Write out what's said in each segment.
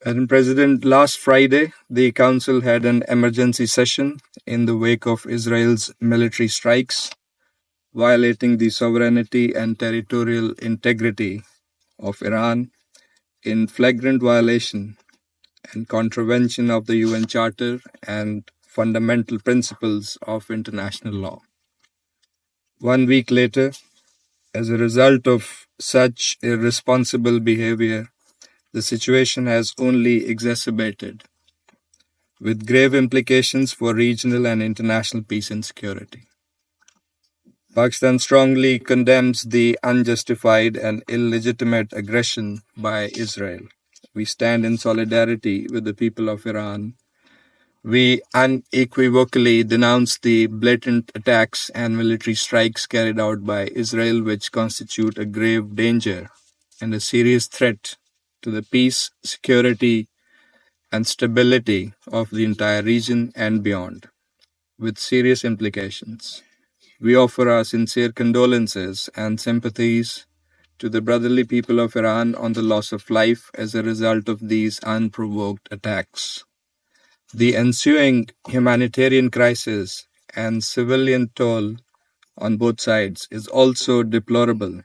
Madam President, last Friday, the Council had an emergency session in the wake of Israel's military strikes, violating the sovereignty and territorial integrity of Iran in flagrant violation and contravention of the UN Charter and fundamental principles of international law. 1 week later, as a result of such irresponsible behavior, the situation has only exacerbated, with grave implications for regional and international peace and security. Pakistan strongly condemns the unjustified and illegitimate aggression by Israel. We stand in solidarity with the people of Iran. We unequivocally denounce the blatant attacks and military strikes carried out by Israel, which constitute a grave danger and a serious threat to the peace, security, and stability of the entire region and beyond, with serious implications. We offer our sincere condolences and sympathies to the brotherly people of Iran on the loss of life as a result of these unprovoked attacks. The ensuing humanitarian crisis and civilian toll on both sides is also deplorable.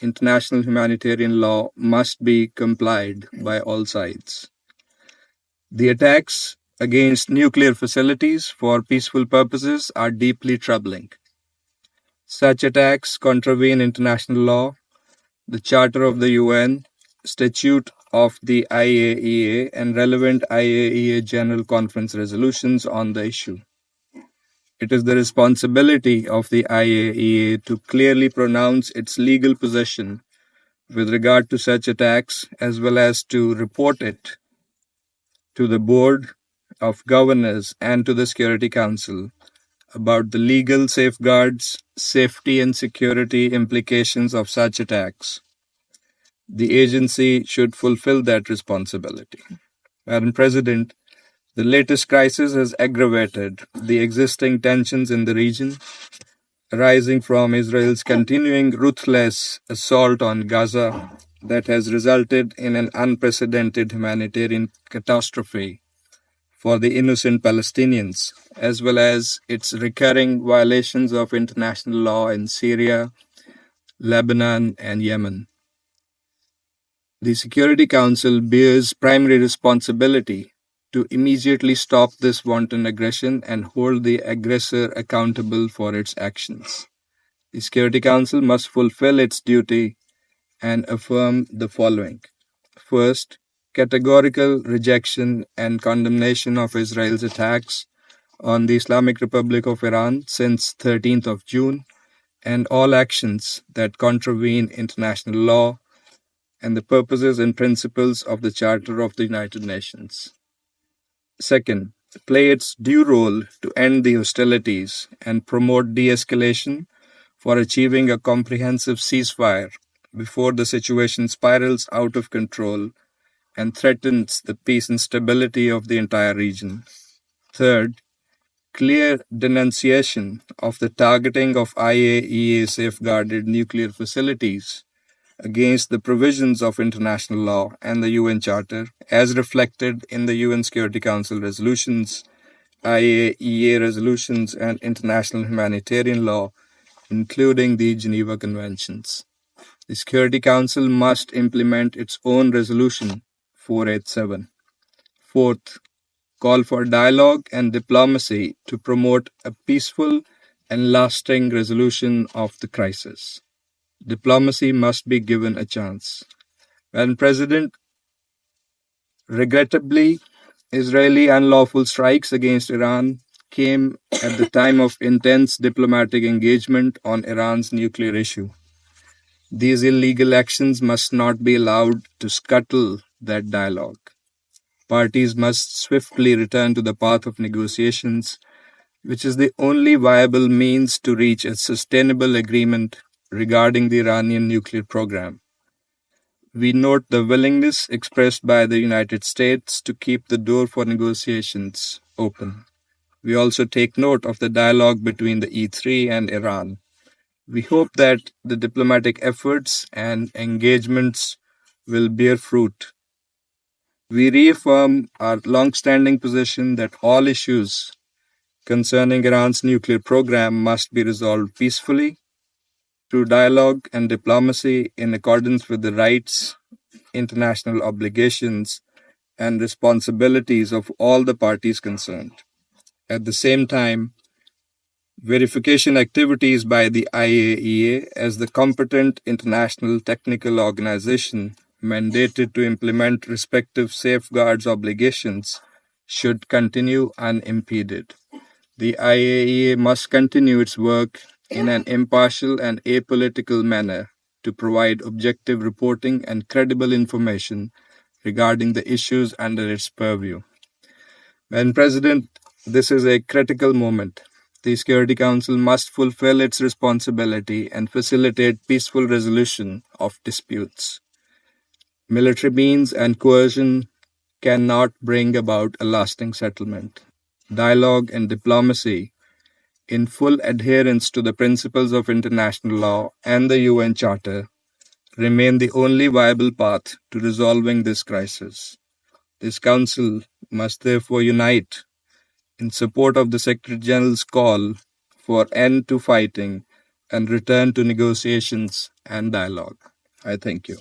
International humanitarian law must be complied by all sides. The attacks against nuclear facilities for peaceful purposes are deeply troubling. Such attacks contravene international law, the Charter of the UN, Statute of the IAEA, and relevant IAEA General Conference resolutions on the issue. It is the responsibility of the IAEA to clearly pronounce its legal position with regard to such attacks, as well as to report it to the Board of Governors and to the Security Council about the legal safeguards, safety, and security implications of such attacks. The agency should fulfill that responsibility. Madam President, the latest crisis has aggravated the existing tensions in the region, arising from Israel's continuing ruthless assault on Gaza that has resulted in an unprecedented humanitarian catastrophe for the innocent Palestinians, as well as its recurring violations of international law in Syria, Lebanon, and Yemen. The Security Council bears primary responsibility to immediately stop this wanton aggression and hold the aggressor accountable for its actions. The Security Council must fulfill its duty and affirm the following. First, categorical rejection and condemnation of Israel's attacks on the Islamic Republic of Iran since 13th of June and all actions that contravene international law and the purposes and principles of the Charter of the United Nations. Second, play its due role to end the hostilities and promote de-escalation for achieving a comprehensive ceasefire before the situation spirals out of control and threatens the peace and stability of the entire region. Third, clear denunciation of the targeting of IAEA-safeguarded nuclear facilities against the provisions of international law and the UN Charter, as reflected in the UN Security Council resolutions, IAEA resolutions, and international humanitarian law, including the Geneva Conventions. The Security Council must implement its own resolution 487. Fourth, call for dialogue and diplomacy to promote a peaceful and lasting resolution of the crisis. Diplomacy must be given a chance. Madam President, regrettably, Israeli unlawful strikes against Iran came at the time of intense diplomatic engagement on Iran's nuclear issue. These illegal actions must not be allowed to scuttle that dialogue. Parties must swiftly return to the path of negotiations, which is the only viable means to reach a sustainable agreement regarding the Iranian nuclear program. We note the willingness expressed by the United States to keep the door for negotiations open. We also take note of the dialogue between the E3 and Iran. We hope that the diplomatic efforts and engagements will bear fruit. We reaffirm our long-standing position that all issues concerning Iran's nuclear program must be resolved peacefully through dialogue and diplomacy in accordance with the rights, international obligations, and responsibilities of all the parties concerned. At the same time, verification activities by the IAEA as the competent international technical organization mandated to implement respective safeguards obligations should continue unimpeded. The IAEA must continue its work in an impartial and apolitical manner to provide objective reporting and credible information regarding the issues under its purview. Madam President, this is a critical moment. The Security Council must fulfill its responsibility and facilitate peaceful resolution of disputes. Military means and coercion cannot bring about a lasting settlement. Dialogue and diplomacy, in full adherence to the principles of international law and the UN Charter, remain the only viable path to resolving this crisis. This Council must therefore unite in support of the Secretary General's call for end to fighting and return to negotiations and dialogue. I thank you.